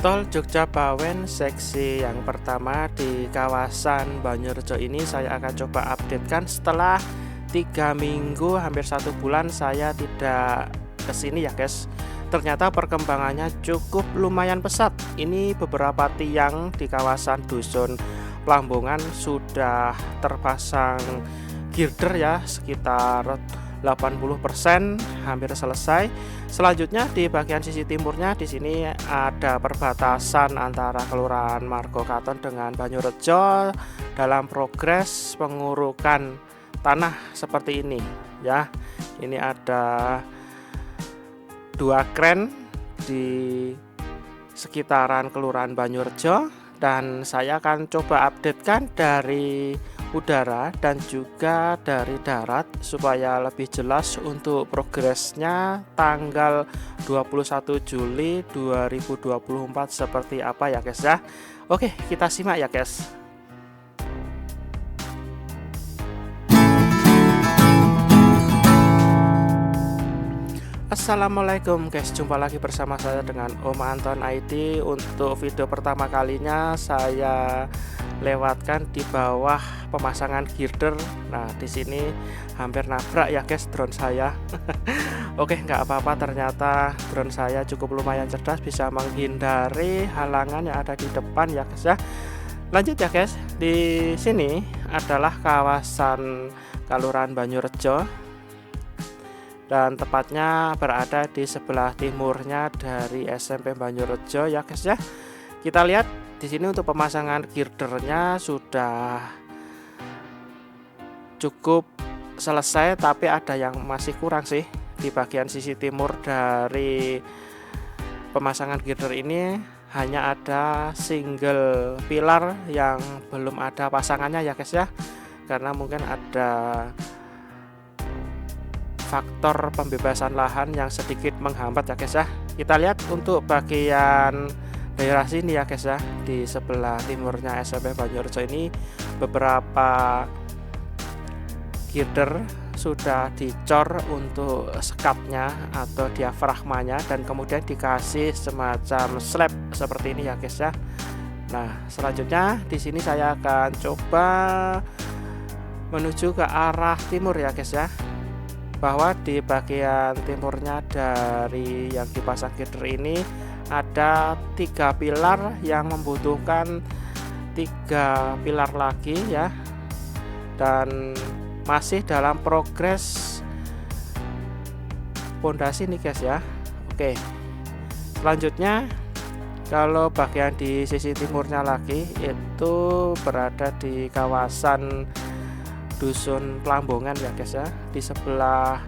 Tol Jogja Bawen seksi yang pertama di kawasan Banyurejo ini saya akan coba updatekan setelah 3 minggu hampir 1 bulan saya tidak kesini ya guys. Ternyata perkembangannya cukup lumayan pesat. Ini beberapa tiang di kawasan Dusun Plambongan sudah terpasang girder ya, sekitar 80% hampir selesai. Selanjutnya di bagian sisi timurnya di sini ada perbatasan antara Kelurahan Margo Katon dengan Banyurejo dalam progres pengurukan tanah seperti ini ya. Ini ada 2 kren di sekitaran Kelurahan Banyurejo dan saya akan coba updatekan dari udara dan juga dari darat supaya lebih jelas untuk progresnya tanggal 21 Juli 2024 seperti apa ya guys ya. Oke, kita simak ya guys. Assalamualaikum guys, jumpa lagi bersama saya dengan Om Anton ID. Untuk video pertama kalinya saya lewatkan di bawah pemasangan girder. Nah, di sini hampir nabrak ya guys drone saya. Oke, nggak apa-apa, ternyata drone saya cukup lumayan cerdas, bisa menghindari halangan yang ada di depan ya guys ya. Lanjut ya guys, di sini adalah kawasan Kelurahan Banyurejo dan tepatnya berada di sebelah timurnya dari SMP Banyurejo ya guys ya. Kita lihat di sini untuk pemasangan girdernya sudah cukup selesai, tapi ada yang masih kurang sih di bagian sisi timur dari pemasangan girder ini. Hanya ada single pilar yang belum ada pasangannya ya guys ya, karena mungkin ada faktor pembebasan lahan yang sedikit menghambat ya guys ya. Kita lihat untuk bagian daerah sini ya guys ya, di sebelah timurnya SMP Banyurejo ini beberapa girder sudah dicor untuk sekatnya atau diafragmanya dan kemudian dikasih semacam slab seperti ini ya guys ya. Nah, selanjutnya di sini saya akan coba menuju ke arah timur ya guys ya, bahwa di bagian timurnya dari yang dipasang girder ini ada 3 pilar yang membutuhkan 3 pilar lagi ya, dan masih dalam progres pondasi nih guys ya. Oke, selanjutnya kalau bagian di sisi timurnya lagi itu berada di kawasan Dusun Plambongan ya guys ya, di sebelah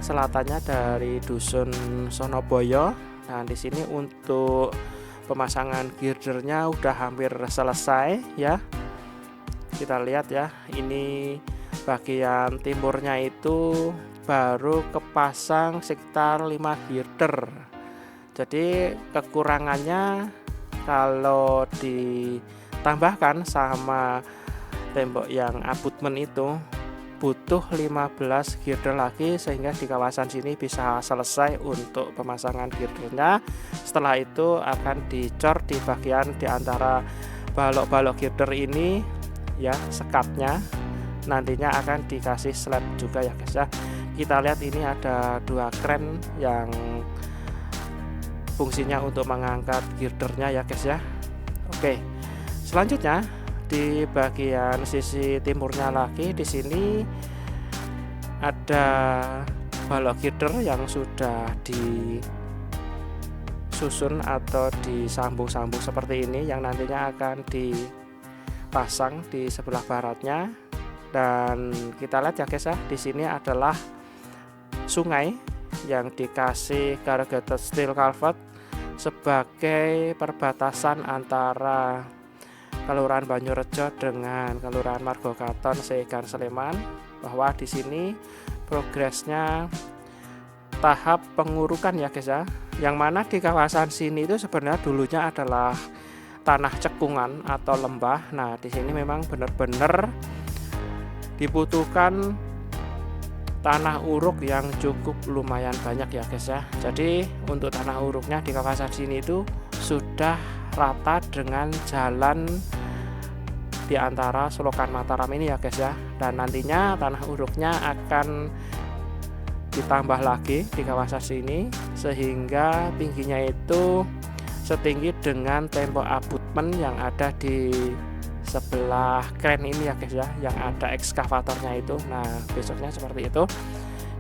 selatannya dari Dusun Sonoboyo. Nah, di sini untuk pemasangan girdernya udah hampir selesai ya. Kita lihat ya, ini bagian timurnya itu baru kepasang sekitar 5 girder. Jadi kekurangannya kalau ditambahkan sama tembok yang abutmen itu butuh 15 girder lagi, sehingga di kawasan sini bisa selesai untuk pemasangan girdernya. Setelah itu akan dicor di bagian di antara balok-balok girder ini ya, sekatnya nantinya akan dikasih slab juga ya guys ya. Kita lihat ini ada 2 kren yang fungsinya untuk mengangkat girdernya ya guys ya. Oke, selanjutnya di bagian sisi timurnya lagi di sini ada balok girder yang sudah disusun atau disambung-sambung seperti ini, yang nantinya akan dipasang di sebelah baratnya. Dan kita lihat ya guys ya, di sini adalah sungai yang dikasih corrugated steel culvert sebagai perbatasan antara Kelurahan Banyurejo dengan Kelurahan Margo Katon Segan Sleman, bahwa di sini progresnya tahap pengurukan ya guys ya. Yang mana di kawasan sini itu sebenarnya dulunya adalah tanah cekungan atau lembah. Nah, di sini memang benar-benar dibutuhkan tanah uruk yang cukup lumayan banyak ya guys ya. Jadi untuk tanah uruknya di kawasan sini itu sudah rata dengan jalan di antara Selokan Mataram ini ya guys ya. Dan nantinya tanah uruknya akan ditambah lagi di kawasan sini sehingga tingginya itu setinggi dengan tembok abutmen yang ada di sebelah kren ini ya guys ya, yang ada ekskavatornya itu. Nah, besoknya seperti itu.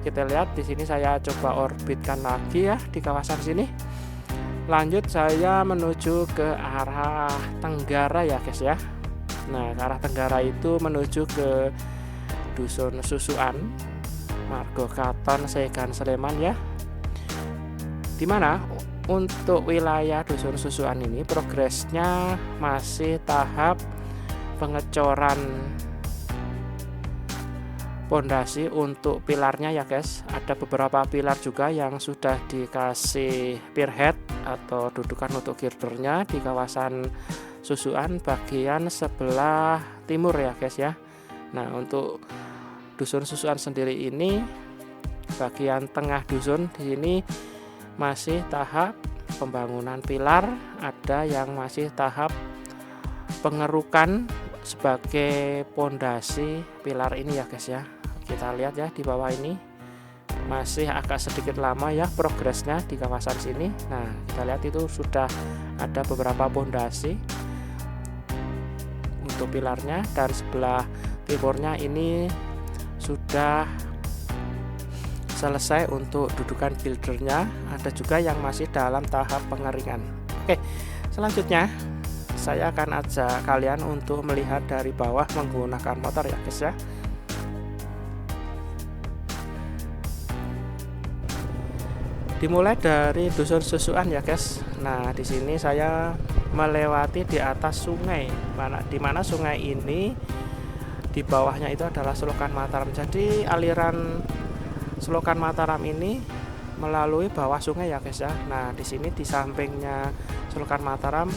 Kita lihat di sini, saya coba orbitkan lagi ya di kawasan sini. Lanjut saya menuju ke arah tenggara ya guys ya. Nah, ke arah tenggara itu menuju ke Dusun Susukan, Margo Katon, Segan, Sleman ya. Dimana untuk wilayah Dusun Susukan ini progresnya masih tahap pengecoran pondasi untuk pilarnya ya guys. Ada beberapa pilar juga yang sudah dikasih pierhead atau dudukan untuk girdernya di kawasan Susukan bagian sebelah timur ya guys ya. Nah, untuk Dusun Susukan sendiri ini bagian tengah dusun di sini masih tahap pembangunan pilar, ada yang masih tahap pengerukan sebagai pondasi pilar ini ya guys ya. Kita lihat ya di bawah ini masih agak sedikit lama ya progresnya di kawasan sini. Nah, kita lihat itu sudah ada beberapa pondasi untuk pilarnya, dan sebelah timurnya ini sudah selesai untuk dudukan buildernya. Ada juga yang masih dalam tahap pengeringan. Oke, selanjutnya saya akan ajak kalian untuk melihat dari bawah menggunakan motor ya guys ya. Dimulai dari Dusun Susukan ya guys. Nah, di sini saya melewati di atas sungai, di mana sungai ini di bawahnya itu adalah Selokan Mataram. Jadi aliran Selokan Mataram ini melalui bawah sungai ya guys ya. Nah, di sini di sampingnya Selokan Mataram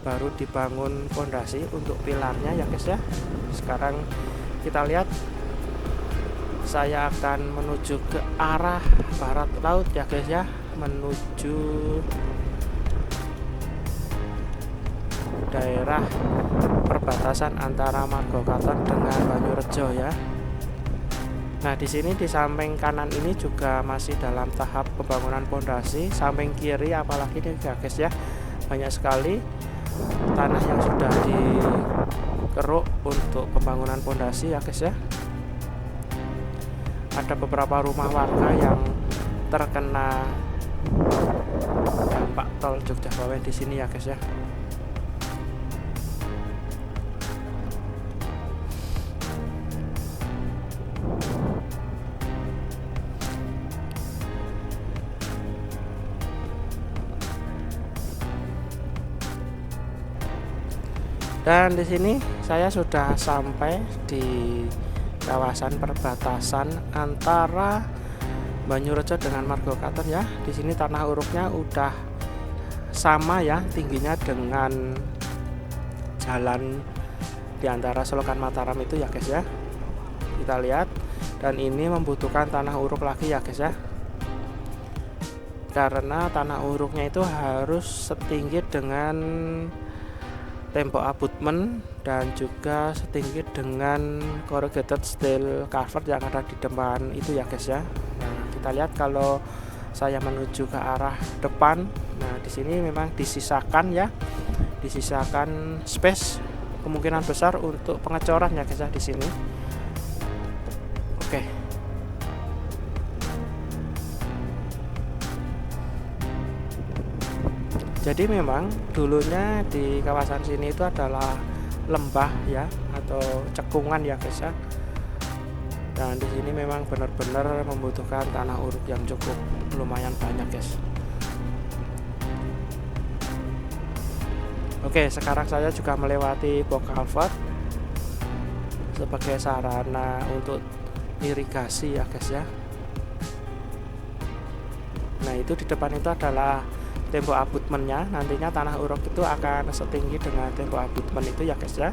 baru dibangun pondasi untuk pilarnya ya guys ya. Sekarang kita lihat, saya akan menuju ke arah barat laut ya guys ya, menuju daerah perbatasan antara Margo Katon dengan Banyurejo ya. Nah, di sini di samping kanan ini juga masih dalam tahap pembangunan pondasi. Samping kiri apalagi nih ya guys ya, banyak sekali tanah yang sudah dikeruk untuk pembangunan pondasi ya guys ya. Ada beberapa rumah warga yang terkena dampak tol Jogja Bawen di sini ya guys ya. Dan di sini saya sudah sampai di kawasan perbatasan antara Banyurejo dengan Margo Katon ya. Di sini tanah uruknya udah sama ya tingginya dengan jalan di antara Selokan Mataram itu ya guys ya. Kita lihat, dan ini membutuhkan tanah uruk lagi ya guys ya. Karena tanah uruknya itu harus setinggi dengan tembok abutmen dan juga setinggi dengan corrugated steel culvert yang ada di depan itu ya guys ya. Nah, kita lihat kalau saya menuju ke arah depan, nah di sini memang disisakan ya, disisakan space kemungkinan besar untuk pengecoran ya guys ya di sini. Oke. Jadi memang dulunya di kawasan sini itu adalah lembah ya, atau cekungan ya guys ya. Dan di sini memang benar-benar membutuhkan tanah uruk yang cukup lumayan banyak guys. Oke, sekarang saya juga melewati box culvert sebagai sarana untuk irigasi ya guys ya. Nah, itu di depan itu adalah tembok abutmennya. Nantinya tanah uruk itu akan setinggi dengan tembok abutmen itu ya guys ya.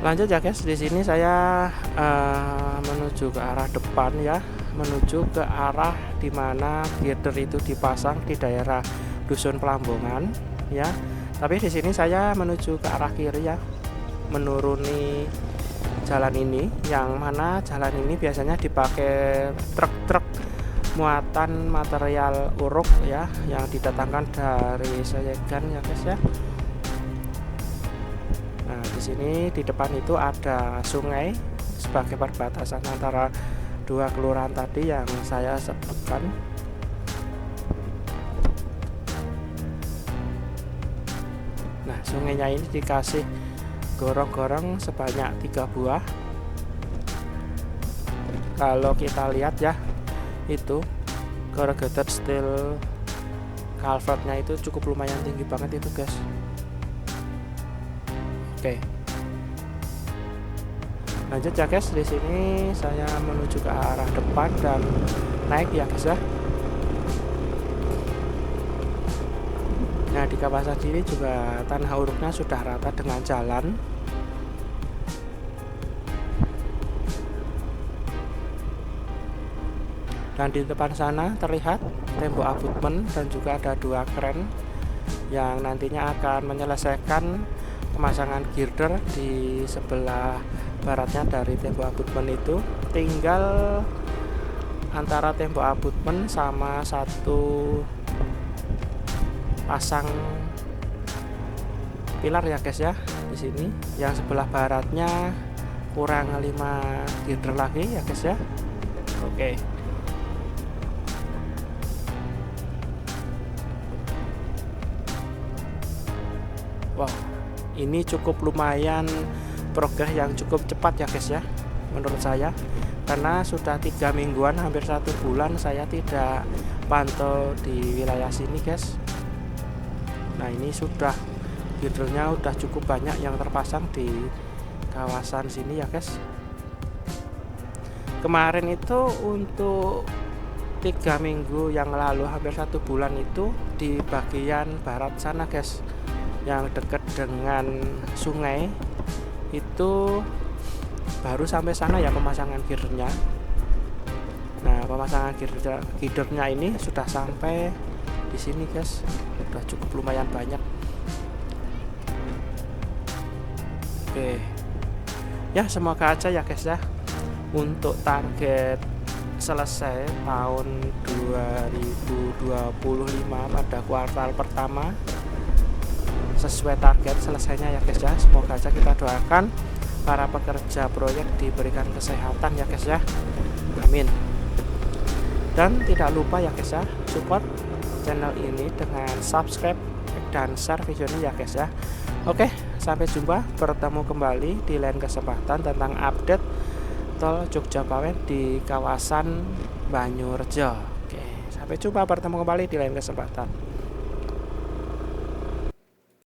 Lanjut ya guys, di sini saya menuju ke arah depan ya, menuju ke arah dimana girder itu dipasang di daerah Dusun Pelambongan ya. Tapi di sini saya menuju ke arah kiri ya, menuruni jalan ini, yang mana jalan ini biasanya dipakai truk-truk muatan material uruk ya, yang didatangkan dari Sayegan ya guys ya. Nah, di sini di depan itu ada sungai sebagai perbatasan antara dua kelurahan tadi yang saya sebutkan. Nah, sungainya ini dikasih gorong-gorong sebanyak 3 buah. Kalau kita lihat ya, itu corrugated steel culvertnya itu cukup lumayan tinggi banget itu guys. Oke. Lanjut ya guys, di sini saya menuju ke arah depan dan naik ya guys ya. Nah, di kawasan sini juga tanah uruknya sudah rata dengan jalan. Dan di depan sana terlihat tembok abutmen dan juga ada 2 kren yang nantinya akan menyelesaikan pemasangan girder di sebelah baratnya dari tembok abutmen itu. Tinggal antara tembok abutmen sama satu pasang pilar ya guys ya. Di sini yang sebelah baratnya kurang 5 girder lagi ya guys ya. Oke. Wow, ini cukup lumayan progres yang cukup cepat ya guys ya, menurut saya, karena sudah 3 mingguan, hampir 1 bulan saya tidak pantau di wilayah sini guys. Nah, ini sudah girdernya udah cukup banyak yang terpasang di kawasan sini ya guys. Kemarin itu untuk 3 minggu yang lalu, hampir 1 bulan itu di bagian barat sana guys, yang dekat dengan sungai itu baru sampai sana ya pemasangan girdernya. Nah, pemasangan girdernya ini sudah sampai di sini guys, sudah cukup lumayan banyak. Oke ya, semoga aja ya guys ya, untuk target selesai tahun 2025 pada kuartal pertama sesuai target selesainya ya guys ya. Semoga aja, kita doakan para pekerja proyek diberikan kesehatan ya guys ya, amin. Dan tidak lupa ya guys ya, support channel ini dengan subscribe dan share videonya ya guys ya. Oke, sampai jumpa, bertemu kembali di lain kesempatan tentang update tol Jogja Bawen di kawasan Banyurejo. Oke, sampai jumpa, bertemu kembali di lain kesempatan.